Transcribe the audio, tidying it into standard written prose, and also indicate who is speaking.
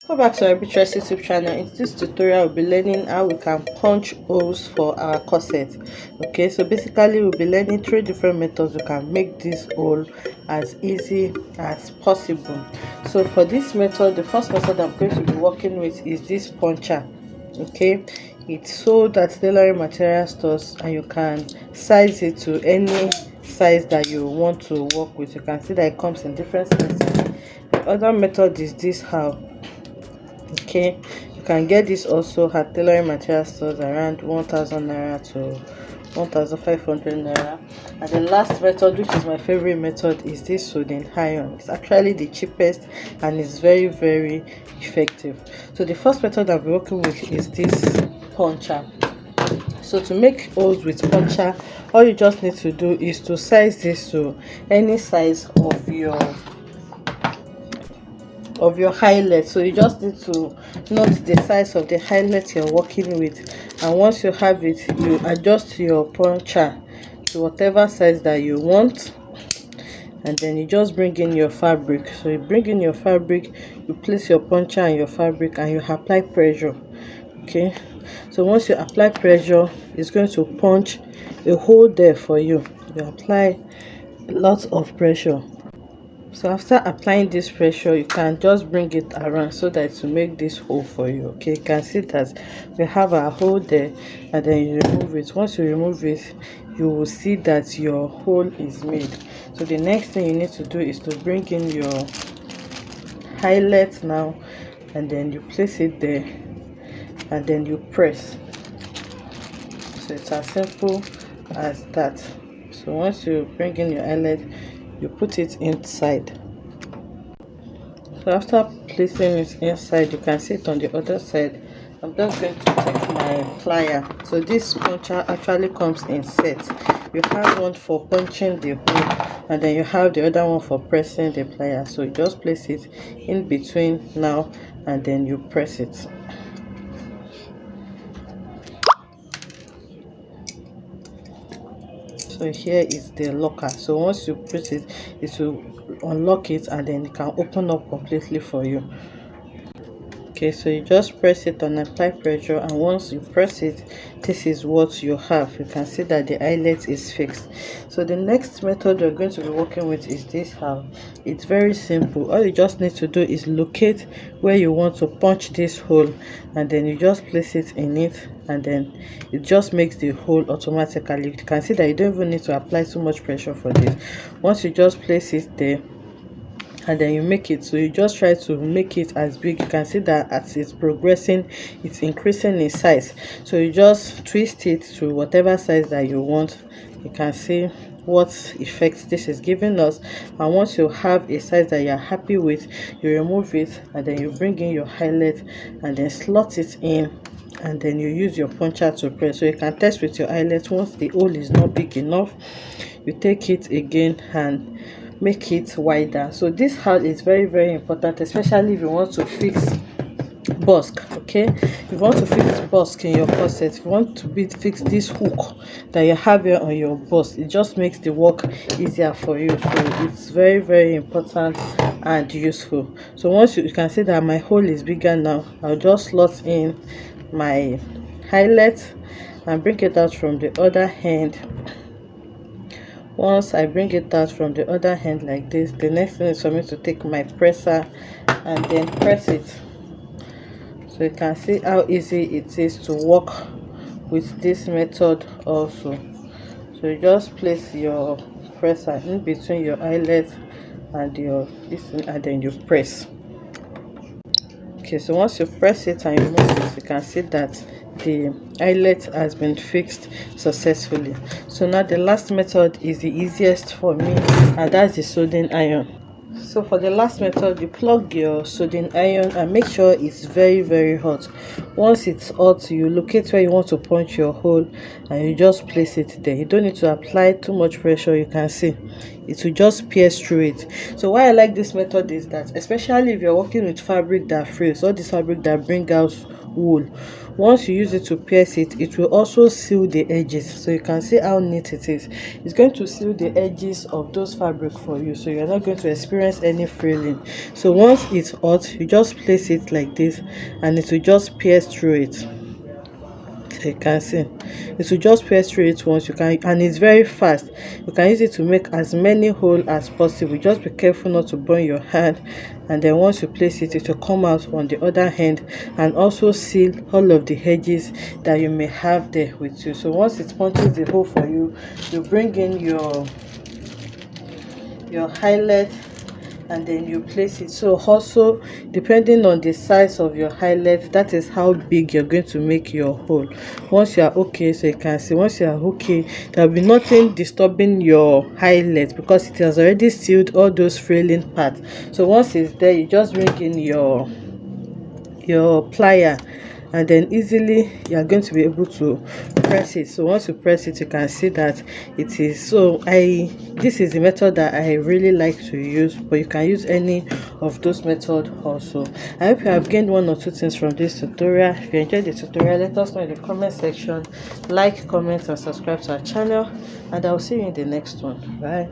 Speaker 1: Welcome back to our Beatrice YouTube channel. In this tutorial, we'll be learning how we can punch holes for our corset. Okay, so basically we'll be learning 3 different methods we can make this hole as easy as possible. So for this method, the first method I'm going to be working with is this puncher. Okay, it's sold at tailoring material stores and you can size it to any size that you want to work with. You can see that it comes in different sizes. The other method is this how. Okay, you can get this also at tailoring material stores around 1000 naira to 1500 naira. And the last method, which is my favorite method, is this soldering iron. It's actually the cheapest and it's very effective. So the first method I'll be working with is this puncher. So to make holes with puncher, all you just need to do is to size this to any size of your eyelet. So you just need to note the size of the eyelet you're working with, and once you have it, you adjust your puncher to whatever size that you want, and then you just bring in your fabric. So you bring in your fabric, you place your puncher and your fabric, and you apply pressure. Okay, so once you apply pressure, it's going to punch a hole there for you. You apply lots of pressure. So after applying this pressure, you can just bring it around so that to make this hole for you. Okay, you can see that we have a hole there, and then you remove it. Once you remove it, you will see that your hole is made. So the next thing you need to do is to bring in your eyelet now, and then you place it there, and then you press. So it's as simple as that. So once you bring in your eyelet, you put it inside. So after placing it inside, you can see it on the other side. I'm just going to take my plier. So this puncher actually comes in sets. You have one for punching the hole, and then you have the other one for pressing the plier. So you just place it in between now, and then you press it. So here is the locker. So once you press it, it will unlock it, and then it can open up completely for you. Okay, so you just press it and apply pressure, and once you press it, this is what you have. You can see that the eyelet is fixed. So the next method we're going to be working with is this how. It's very simple. All you just need to do is locate where you want to punch this hole, and then you just place it in it, and then it just makes the hole automatically. You can see that you don't even need to apply too much pressure for this. Once you just place it there, and then you make it, so you just try to make it as big. You can see that as it's progressing, it's increasing in size. So you just twist it to whatever size that you want. You can see what effect this is giving us, and once you have a size that you're happy with, you remove it, and then you bring in your eyelet and then slot it in, and then you use your puncher to press. So you can test with your eyelet. Once the hole is not big enough, you take it again and make it wider. So this hole is very important, especially if you want to fix busk. Okay, if you want to fix busk in your corset, if you want to fix this hook that you have here on your bust, it just makes the work easier for you. So it's very important and useful. So once you can see that my hole is bigger now, I'll just slot in my eyelet and bring it out from the other end. Once I bring it out from the other hand like this, the next thing is for me to take my presser and then press it. So you can see how easy it is to work with this method also. So you just place your presser in between your eyelet and your this, and then you press. Okay, so once you press it and you move it, you can see that the eyelet has been fixed successfully. So now the last method is the easiest for me, and that's the soldering iron. So for the last method, you plug your soldering iron and make sure it's very hot. Once it's hot, you locate where you want to punch your hole and you just place it there. You don't need to apply too much pressure. You can see it will just pierce through it. So why I like this method is that, especially if you're working with fabric that frills, all this fabric that bring out wool, once you use it to pierce it, it will also seal the edges. So you can see how neat it is. It's going to seal the edges of those fabric for you, so you're not going to experience any frilling. So once it's hot, you just place it like this and it will just pierce through it. So you can see it will just pierce through it once. You can, and it's very fast. You can use it to make as many holes as possible. Just be careful not to burn your hand, and then once you place it, it will come out on the other hand and also seal all of the edges that you may have there with you. So once it punches the hole for you, you bring in your eyelet and then you place it. So also, depending on the size of your eyelet, that is how big you're going to make your hole. Once you are okay, so you can see, once you are okay, there will be nothing disturbing your eyelet because it has already sealed all those frailing parts. So once it's there, you just bring in your plier, and then easily you are going to be able to press it. So once you press it, you can see that it is. So this is the method that I really like to use, but you can use any of those methods also. I hope you have gained one or two things from this tutorial. If you enjoyed the tutorial, let us know in the comment section. Like, comment and subscribe to our channel, and I will see you in the next one. Bye.